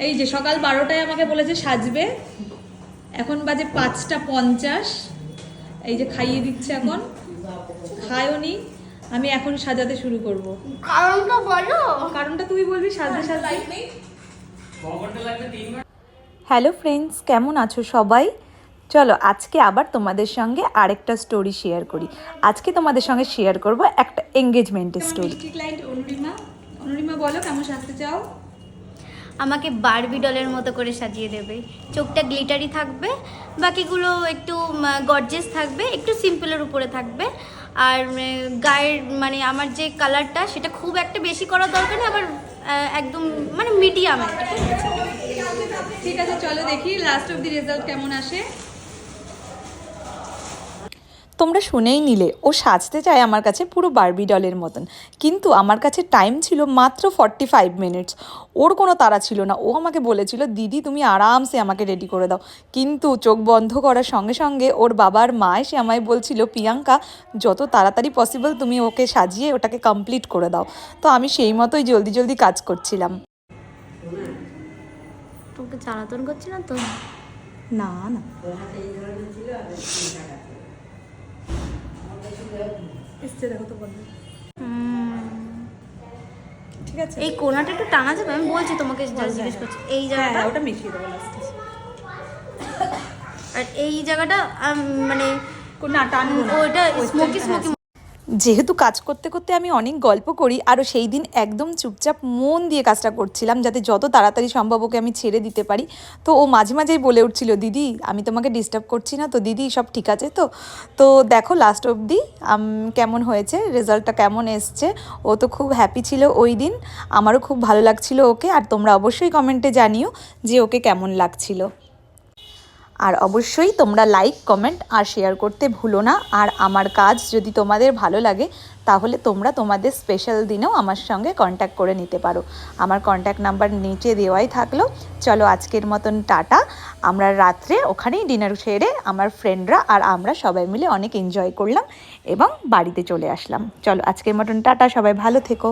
এই যে সকাল 12টায় আমাকে বলেছে সাজবে, এখন বাজে 5:50। এই যে খাইয়ে দিচ্ছে, এখন খায়ওনি, আমি এখন সাজাতে শুরু করব। কারণটা বলো। কারণটা তুমি বলবি সাজতে সাজতে। হ্যালো ফ্রেন্ডস, কেমন আছো সবাই? চলো আজকে আবার তোমাদের সঙ্গে আরেকটা স্টোরি শেয়ার করি। আজকে তোমাদের সঙ্গে শেয়ার করব একটা এঙ্গেজমেন্টের স্টোরি। মিষ্টি ক্লায়েন্ট অনুরিমা। অনুরিমা বলো কেমন সাজতে চাও? আমাকে বারবি ডলের মতো করে সাজিয়ে দেবে। চোখটা গ্লিটারি থাকবে, বাকিগুলো একটু গর্জিয়াস থাকবে, একটু সিম্পলের উপরে থাকবে। আর গায়ের মানে আমার যে কালারটা সেটা খুব একটা বেশি করার দরকার নেই, আবার একদম মানে মিডিয়াম একটা। ঠিক আছে, চলো দেখি লাস্ট অব দি রেজাল্ট কেমন আসে। তোমরা শুনেই নিলে, ও সাজতে চায় আমার কাছে পুরো বারবি ডলের মতন, কিন্তু আমার কাছে টাইম ছিল মাত্র 45 মিনিটস। ওর কোনো তাড়া ছিল না, ও আমাকে বলেছিল দিদি তুমি আরামসে আমাকে রেডি করে দাও। কিন্তু চোখ বন্ধ করার সঙ্গে সঙ্গে ওর বাবার মা এসে আমায় বলছিল প্রিয়াঙ্কা যত তাড়াতাড়ি পসিবল তুমি ওকে সাজিয়ে ওটাকে কমপ্লিট করে দাও। তো আমি সেই মতোই জলদি জলদি কাজ করছিলাম। তোকে জ্বালাতন করছি না তো? না না, দেখো তো বন্ধু, ঠিক আছে। এই কোনাটা একটু টানা যাবে? আমি বলছি তোমাকে, জিজ্ঞেস করছি এই জায়গাটা। ওটা মিশিয়ে দেবো লাস্টে। আর এই জায়গাটা মানে না টানবো না, ওটা স্মোকি স্মোকি। যেহেতু কাজ করতে করতে আমি অনেক গল্প করি, আরও সেই দিন একদম চুপচাপ মন দিয়ে কাজটা করছিলাম যাতে যত তাড়াতাড়ি সম্ভব ওকে আমি ছেড়ে দিতে পারি। তো ও মাঝে মাঝেই বলে উঠছিল দিদি আমি তোমাকে ডিস্টার্ব করছি না তো, দিদি সব ঠিক আছে তো? তো দেখো লাস্ট অবধি কেমন হয়েছে, রেজাল্টটা কেমন এসছে। ও তো খুব হ্যাপি ছিল ওই দিন, আমারও খুব ভালো লাগছিল ওকে। আর তোমরা অবশ্যই কমেন্টে জানিও যে ওকে কেমন লাগছিল। আর অবশ্যই তোমরা লাইক কমেন্ট আর শেয়ার করতে ভুলো না। আর আমার কাজ যদি তোমাদের ভালো লাগে তাহলে তোমরা তোমাদের স্পেশাল দিনেও আমার সঙ্গে কন্ট্যাক্ট করে নিতে পারো। আমার কন্ট্যাক্ট নাম্বার নিচে দেওয়াই থাকলো। চলো আজকের মতন টাটা। আমরা রাত্রে ওখানেই ডিনার সেরে আমার ফ্রেন্ডরা আর আমরা সবাই মিলে অনেক এনজয় করলাম এবং বাড়িতে চলে আসলাম। চলো আজকের মতন টাটা, সবাই ভালো থেকো।